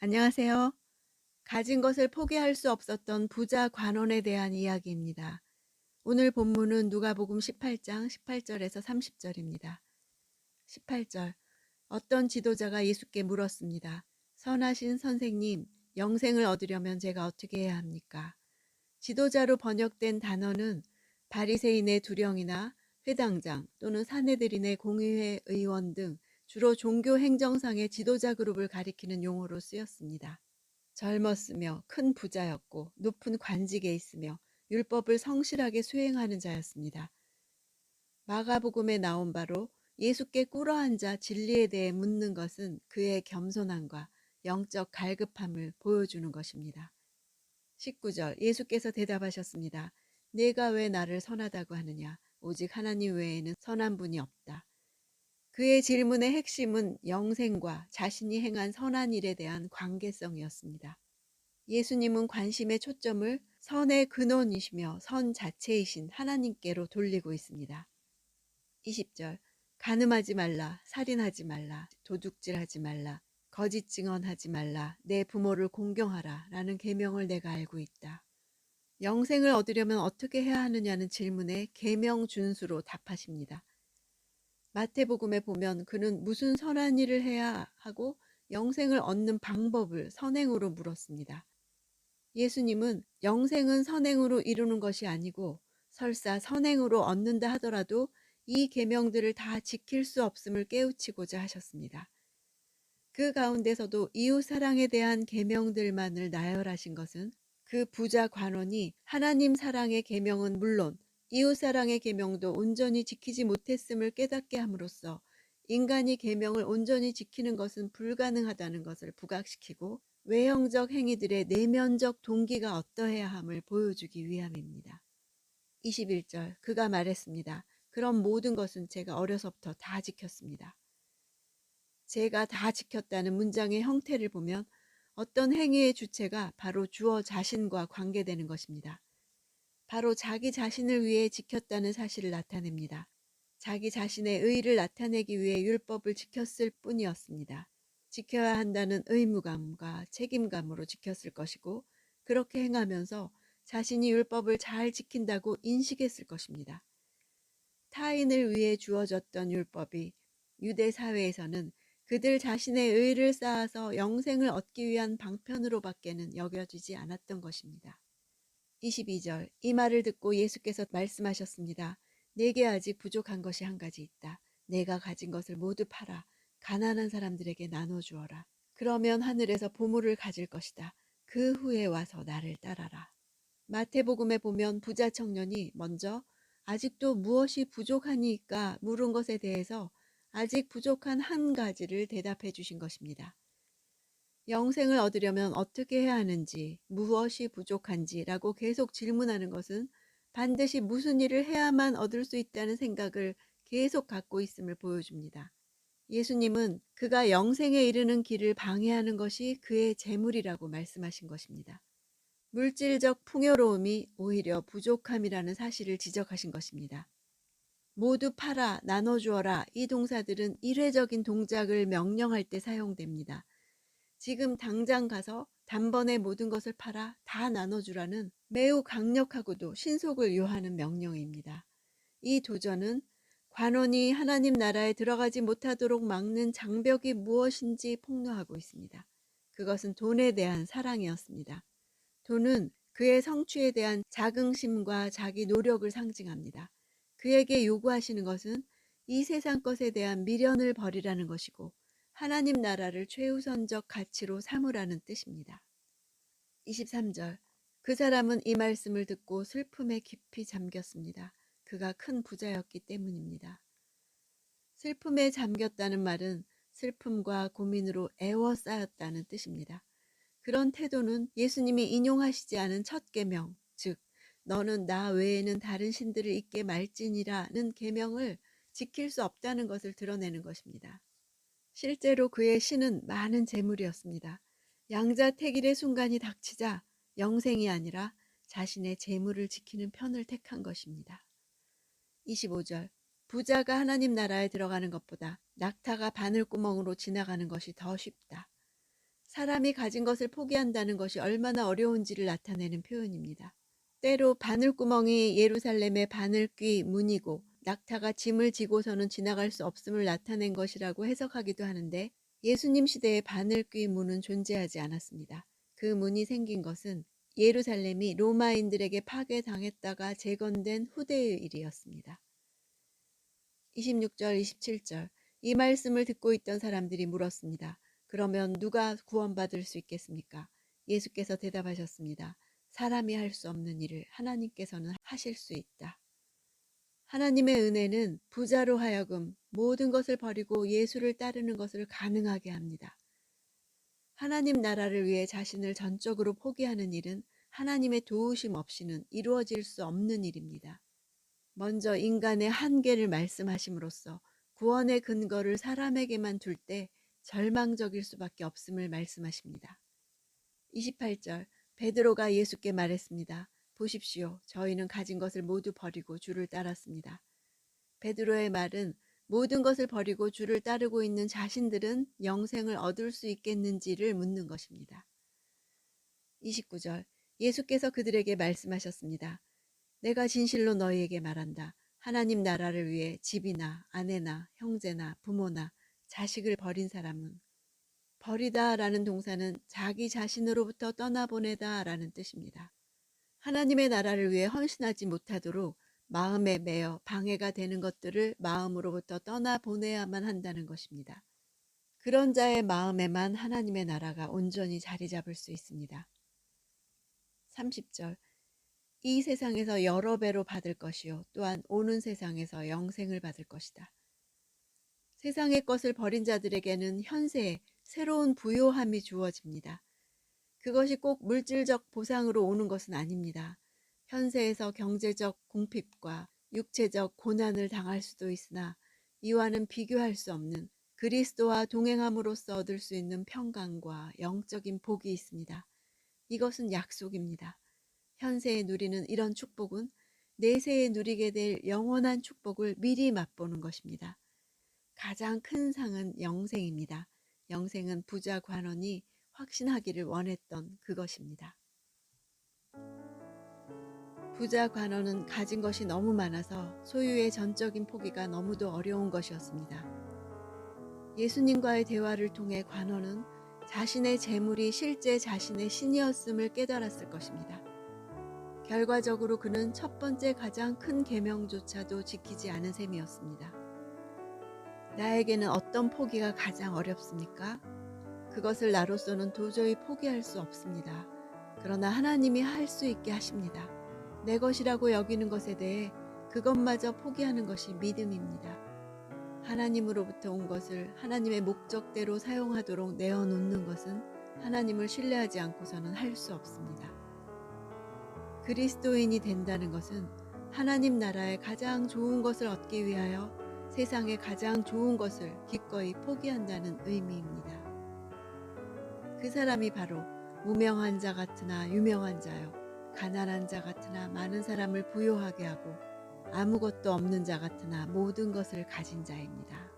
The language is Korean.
안녕하세요. 가진 것을 포기할 수 없었던 부자 관원에 대한 이야기입니다. 오늘 본문은 누가복음 18장 18절에서 30절입니다. 18절. 어떤 지도자가 예수께 물었습니다. 선하신 선생님, 영생을 얻으려면 제가 어떻게 해야 합니까? 지도자로 번역된 단어는 바리새인의 두령이나 회당장 또는 사내들인의 공의회 의원 등 주로 종교 행정상의 지도자 그룹을 가리키는 용어로 쓰였습니다. 젊었으며 큰 부자였고 높은 관직에 있으며 율법을 성실하게 수행하는 자였습니다. 마가복음에 나온 바로 예수께 꿇어앉아 진리에 대해 묻는 것은 그의 겸손함과 영적 갈급함을 보여주는 것입니다. 19절 예수께서 대답하셨습니다. 네가 왜 나를 선하다고 하느냐? 오직 하나님 외에는 선한 분이 없다. 그의 질문의 핵심은 영생과 자신이 행한 선한 일에 대한 관계성이었습니다. 예수님은 관심의 초점을 선의 근원이시며 선 자체이신 하나님께로 돌리고 있습니다. 20절 간음하지 말라, 살인하지 말라, 도둑질하지 말라, 거짓 증언하지 말라, 내 부모를 공경하라 라는 계명을 내가 알고 있다. 영생을 얻으려면 어떻게 해야 하느냐는 질문에 계명 준수로 답하십니다. 마태복음에 보면 그는 무슨 선한 일을 해야 하고 영생을 얻는 방법을 선행으로 물었습니다. 예수님은 영생은 선행으로 이루는 것이 아니고 설사 선행으로 얻는다 하더라도 이 계명들을 다 지킬 수 없음을 깨우치고자 하셨습니다. 그 가운데서도 이웃 사랑에 대한 계명들만을 나열하신 것은 그 부자 관원이 하나님 사랑의 계명은 물론 이웃 사랑의 계명도 온전히 지키지 못했음을 깨닫게 함으로써 인간이 계명을 온전히 지키는 것은 불가능하다는 것을 부각시키고 외형적 행위들의 내면적 동기가 어떠해야 함을 보여주기 위함입니다. 21절 그가 말했습니다. 그럼 모든 것은 제가 어려서부터 다 지켰습니다. 제가 다 지켰다는 문장의 형태를 보면 어떤 행위의 주체가 바로 주어 자신과 관계되는 것입니다. 바로 자기 자신을 위해 지켰다는 사실을 나타냅니다. 자기 자신의 의의를 나타내기 위해 율법을 지켰을 뿐이었습니다. 지켜야 한다는 의무감과 책임감으로 지켰을 것이고 그렇게 행하면서 자신이 율법을 잘 지킨다고 인식했을 것입니다. 타인을 위해 주어졌던 율법이 유대 사회에서는 그들 자신의 의를 쌓아서 영생을 얻기 위한 방편으로밖에는 여겨지지 않았던 것입니다. 22절 이 말을 듣고 예수께서 말씀하셨습니다. 내게 아직 부족한 것이 한 가지 있다. 내가 가진 것을 모두 팔아 가난한 사람들에게 나눠주어라. 그러면 하늘에서 보물을 가질 것이다. 그 후에 와서 나를 따라라. 마태복음에 보면 부자 청년이 먼저 아직도 무엇이 부족하니까 물은 것에 대해서 아직 부족한 한 가지를 대답해 주신 것입니다. 영생을 얻으려면 어떻게 해야 하는지, 무엇이 부족한지라고 계속 질문하는 것은 반드시 무슨 일을 해야만 얻을 수 있다는 생각을 계속 갖고 있음을 보여줍니다. 예수님은 그가 영생에 이르는 길을 방해하는 것이 그의 재물이라고 말씀하신 것입니다. 물질적 풍요로움이 오히려 부족함이라는 사실을 지적하신 것입니다. 모두 팔아 나눠주어라 이 동사들은 일회적인 동작을 명령할 때 사용됩니다. 지금 당장 가서 단번에 모든 것을 팔아 다 나눠주라는 매우 강력하고도 신속을 요하는 명령입니다. 이 도전은 관원이 하나님 나라에 들어가지 못하도록 막는 장벽이 무엇인지 폭로하고 있습니다. 그것은 돈에 대한 사랑이었습니다. 돈은 그의 성취에 대한 자긍심과 자기 노력을 상징합니다. 그에게 요구하시는 것은 이 세상 것에 대한 미련을 버리라는 것이고 하나님 나라를 최우선적 가치로 삼으라는 뜻입니다. 23절 그 사람은 이 말씀을 듣고 슬픔에 깊이 잠겼습니다. 그가 큰 부자였기 때문입니다. 슬픔에 잠겼다는 말은 슬픔과 고민으로 애워싸였다는 뜻입니다. 그런 태도는 예수님이 인용하시지 않은 첫 계명, 즉 너는 나 외에는 다른 신들을 잊게 말지니라는 계명을 지킬 수 없다는 것을 드러내는 것입니다. 실제로 그의 신은 많은 재물이었습니다. 양자택일의 순간이 닥치자 영생이 아니라 자신의 재물을 지키는 편을 택한 것입니다. 25절 부자가 하나님 나라에 들어가는 것보다 낙타가 바늘구멍으로 지나가는 것이 더 쉽다. 사람이 가진 것을 포기한다는 것이 얼마나 어려운지를 나타내는 표현입니다. 때로 바늘구멍이 예루살렘의 바늘귀 문이고 낙타가 짐을 지고서는 지나갈 수 없음을 나타낸 것이라고 해석하기도 하는데, 예수님 시대에 바늘귀 문은 존재하지 않았습니다. 그 문이 생긴 것은 예루살렘이 로마인들에게 파괴당했다가 재건된 후대의 일이었습니다. 26절, 27절. 이 말씀을 듣고 있던 사람들이 물었습니다. 그러면 누가 구원받을 수 있겠습니까? 예수께서 대답하셨습니다. 사람이 할 수 없는 일을 하나님께서는 하실 수 있다. 하나님의 은혜는 부자로 하여금 모든 것을 버리고 예수를 따르는 것을 가능하게 합니다. 하나님 나라를 위해 자신을 전적으로 포기하는 일은 하나님의 도우심 없이는 이루어질 수 없는 일입니다. 먼저 인간의 한계를 말씀하심으로써 구원의 근거를 사람에게만 둘 때 절망적일 수밖에 없음을 말씀하십니다. 28절. 베드로가 예수께 말했습니다. 보십시오. 저희는 가진 것을 모두 버리고 주를 따랐습니다. 베드로의 말은 모든 것을 버리고 주를 따르고 있는 자신들은 영생을 얻을 수 있겠는지를 묻는 것입니다. 29절. 예수께서 그들에게 말씀하셨습니다. 내가 진실로 너희에게 말한다. 하나님 나라를 위해 집이나 아내나 형제나 부모나 자식을 버린 사람은, 버리다라는 동사는 자기 자신으로부터 떠나보내다 라는 뜻입니다. 하나님의 나라를 위해 헌신하지 못하도록 마음에 매여 방해가 되는 것들을 마음으로부터 떠나보내야만 한다는 것입니다. 그런 자의 마음에만 하나님의 나라가 온전히 자리 잡을 수 있습니다. 30절. 이 세상에서 여러 배로 받을 것이요 또한 오는 세상에서 영생을 받을 것이다. 세상의 것을 버린 자들에게는 현세에 새로운 부요함이 주어집니다. 그것이 꼭 물질적 보상으로 오는 것은 아닙니다. 현세에서 경제적 궁핍과 육체적 고난을 당할 수도 있으나 이와는 비교할 수 없는 그리스도와 동행함으로써 얻을 수 있는 평강과 영적인 복이 있습니다. 이것은 약속입니다. 현세에 누리는 이런 축복은 내세에 누리게 될 영원한 축복을 미리 맛보는 것입니다. 가장 큰 상은 영생입니다. 영생은 부자 관원이 확신하기를 원했던 그것입니다. 부자 관원은 가진 것이 너무 많아서 소유의 전적인 포기가 너무도 어려운 것이었습니다. 예수님과의 대화를 통해 관원은 자신의 재물이 실제 자신의 신이었음을 깨달았을 것입니다. 결과적으로 그는 첫 번째 가장 큰 계명조차도 지키지 않은 셈이었습니다. 나에게는 어떤 포기가 가장 어렵습니까? 그것을 나로서는 도저히 포기할 수 없습니다. 그러나 하나님이 할 수 있게 하십니다. 내 것이라고 여기는 것에 대해 그것마저 포기하는 것이 믿음입니다. 하나님으로부터 온 것을 하나님의 목적대로 사용하도록 내어놓는 것은 하나님을 신뢰하지 않고서는 할 수 없습니다. 그리스도인이 된다는 것은 하나님 나라의 가장 좋은 것을 얻기 위하여 세상의 가장 좋은 것을 기꺼이 포기한다는 의미입니다. 그 사람이 바로 무명한 자 같으나 유명한 자요, 가난한 자 같으나 많은 사람을 부요하게 하고 아무것도 없는 자 같으나 모든 것을 가진 자입니다.